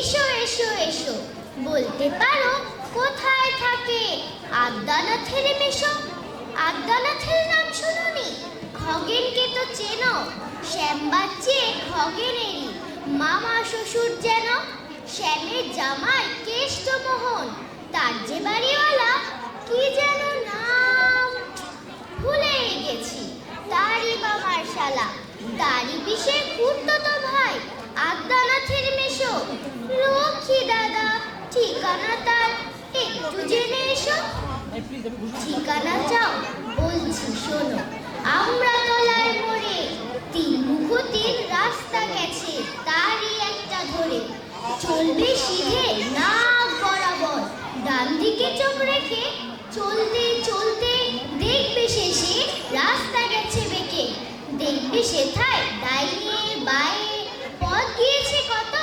এসো এসো এসো, বলতে পারো কোথায় থাকে আদ্যানাথের মেশো? আদ্যানাথের নাম শুনোনি? খগেনকে তো চেনো, শ্যাম বাচ্চে খগেনেরই মামা শ্বশুর যেন। শ্যামের জামাই কেষ্টমোহন, তার যে বাড়িওয়ালা কি যেন নাম ভুলেই গেছি, তারই মামার শালা, তারই পিসে খুড়তো ভাই আদ্যানাথের মেশো। লক্ষ্মী দাদা, ঠিকানা তার একটু জেনে এসো। ঠিকানা চাও? বলছি শোনো, আমরা তলার মোড়ে, তিন মুখতির রাস্তা গেছে তারই একটা ধরে। চলবে সিধে নাক বরাবর, ডান দিকে চোখ রেখে চলতে চলতে দেখবে শেষে রাস্তা গেছে বেঁকে। দেখবে সেথায় ডাইনে বাঁয়ে পথ গিয়েছে কত,